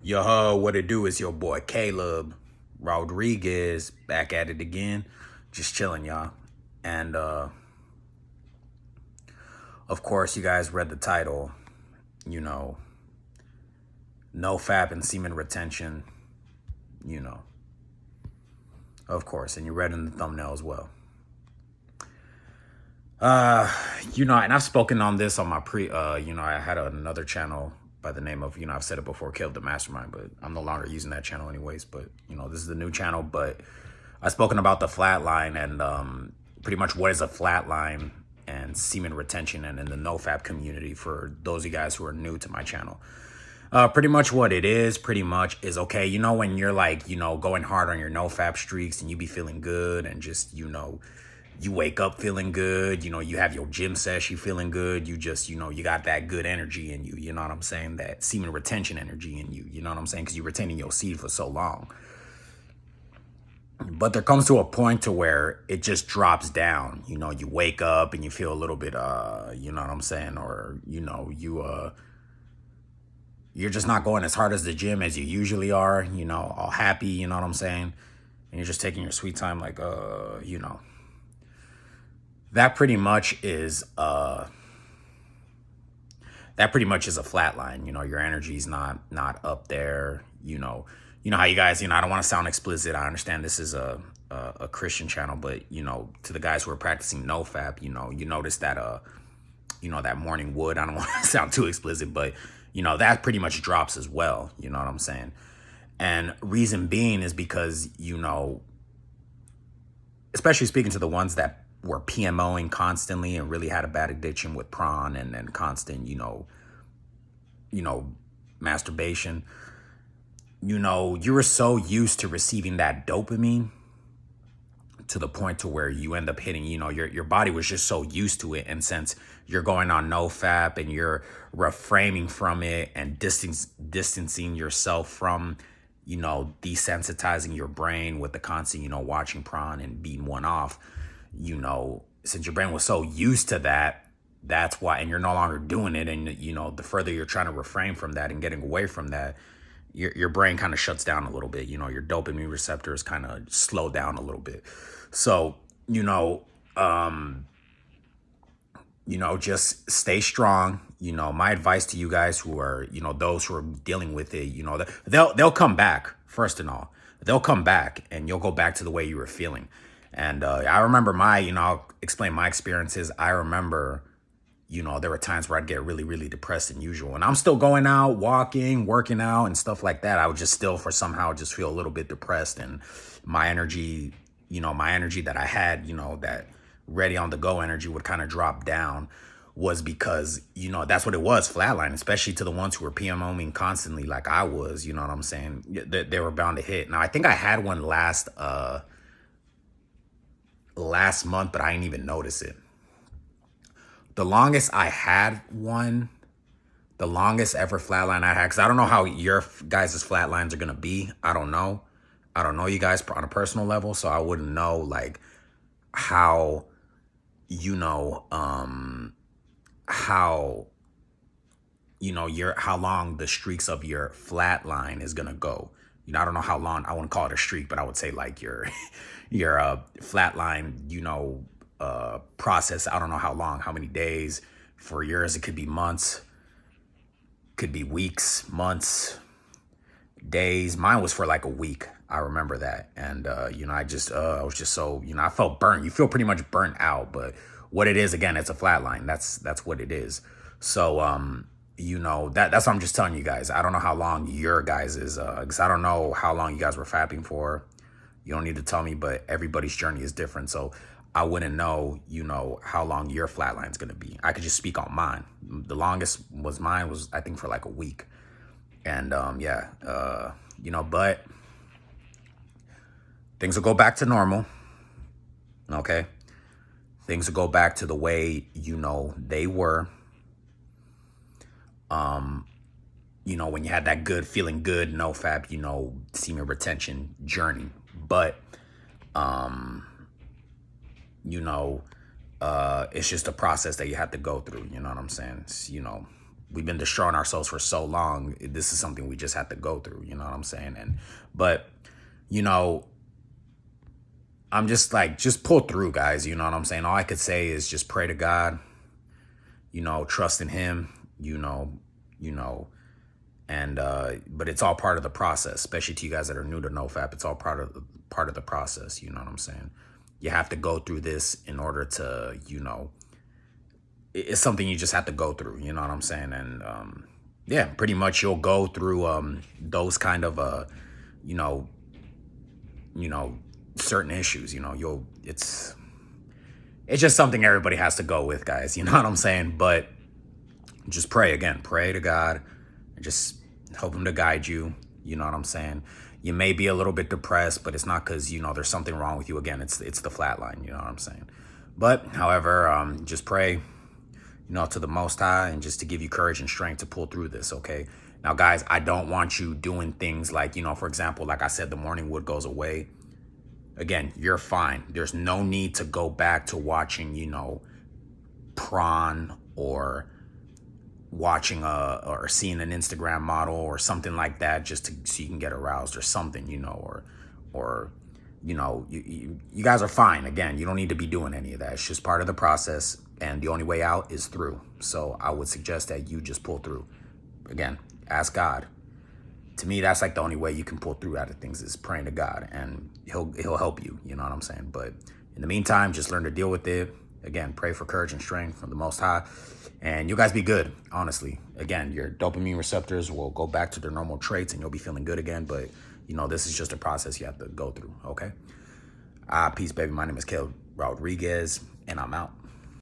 Yo, what it do is your boy Caleb Rodriguez back at it again. Just chilling, y'all. And of course, you guys read the title, you know, Nofap and semen retention, you know, of course. And you read in the thumbnail as well. And I've spoken on this on my I had another channel by the name of, I've said it before, Caleb the Mastermind, but I'm no longer using that channel anyways. But, this is the new channel. But I've spoken about the flatline and pretty much what is a flatline and semen retention and in the Nofap community for those of you guys who are new to my channel. Pretty much what it is, okay, when you're like, going hard on your Nofap streaks and you be feeling good and just, you wake up feeling good, you have your gym session feeling good, you just, you got that good energy in you, you know what I'm saying? That semen retention energy in you, you know what I'm saying? Because you're retaining your seed for so long. But there comes to a point to where it just drops down, you wake up and you feel a little bit, you know what I'm saying? Or, you're just not going as hard as the gym as you usually are, all happy, you know what I'm saying? And you're just taking your sweet time like, that pretty much is a flatline. Your energy's not up there. You know how you guys, I don't want to sound explicit. I understand this is a Christian channel, but to the guys who are practicing Nofap, you notice that that morning wood, I don't want to sound too explicit, but that pretty much drops as well. You know what I'm saying? And reason being is because, especially speaking to the ones that were PMOing constantly and really had a bad addiction with prawn and constant, masturbation, you were so used to receiving that dopamine to the point to where you end up hitting, your body was just so used to it. And since you're going on Nofap and you're refraining from it and distancing yourself from, desensitizing your brain with the constant, watching prawn and beating one off, since your brain was so used to that, that's why, and you're no longer doing it. And, the further you're trying to refrain from that and getting away from that, your brain kind of shuts down a little bit. Your dopamine receptors kind of slow down a little bit. So, just stay strong. My advice to you guys who are, those who are dealing with it, they'll come back. First and all, they'll come back and you'll go back to the way you were feeling. And I remember I'll explain my experiences. I remember, there were times where I'd get really, really depressed than usual. And I'm still going out, walking, working out and stuff like that. I would just still somehow just feel a little bit depressed. And my energy, that I had, that ready on the go energy would kind of drop down, was because, that's what it was, flatline, especially to the ones who were PMOing constantly like I was, you know what I'm saying? They were bound to hit. Now, I think I had one last month, but I didn't even notice it. The longest I had one, the longest ever flatline I had, because I don't know how your guys' flatlines are going to be. I don't know you guys on a personal level, so I wouldn't know like how, how long the streaks of your flatline is going to go. I don't know how long, I wouldn't call it a streak, but I would say like your flatline, process. I don't know how long, how many days. For yours, it could be months, could be weeks, months, days. Mine was for like a week. I remember that. And, I was just so, I felt burnt. You feel pretty much burnt out, but what it is, again, it's a flatline. That's what it is. So, that's what I'm just telling you guys. I don't know how long your guys is, because I don't know how long you guys were fapping for. You don't need to tell me, but everybody's journey is different. So I wouldn't know, how long your flatline is going to be. I could just speak on mine. The longest mine was, I think, for like a week. And, but things will go back to normal. Okay. Things will go back to the way, they were. When you had that good, feeling good, Nofap, semen retention journey. But, it's just a process that you have to go through. You know what I'm saying? It's, we've been destroying ourselves for so long. This is something we just have to go through. You know what I'm saying? But you know, I'm just like, just pull through, guys. You know what I'm saying? All I could say is just pray to God. You know, trust in Him. And but it's all part of the process, especially to you guys that are new to Nofap. It's all part of the process. You know what I'm saying? You have to go through this in order to, it's something you just have to go through. You know what I'm saying? And yeah, pretty much you'll go through those kind of certain issues. It's just something everybody has to go with, guys. You know what I'm saying? But just pray to God, and just help Him to guide you. You know what I'm saying? You may be a little bit depressed, but it's not because, there's something wrong with you. Again, it's the flatline. You know what I'm saying? But however, just pray, to the Most High, and just to give you courage and strength to pull through this. Okay. Now, guys, I don't want you doing things like, for example, like I said, the morning wood goes away. Again, you're fine. There's no need to go back to watching, prawn, or watching or seeing an Instagram model or something like that, just so you can get aroused or something, or you guys are fine. Again, you don't need to be doing any of that. It's just part of the process, and the only way out is through. So I would suggest that you just pull through. Again, ask God. To me, that's like the only way you can pull through out of things, is praying to God, and he'll help you. You know what I'm saying? But in the meantime, just learn to deal with it. Again, pray for courage and strength from the Most High, and you guys be good. Honestly, again, your dopamine receptors will go back to their normal traits, and you'll be feeling good again. But this is just a process you have to go through. Okay. Peace, baby. My name is Caleb Rodriguez, and I'm out.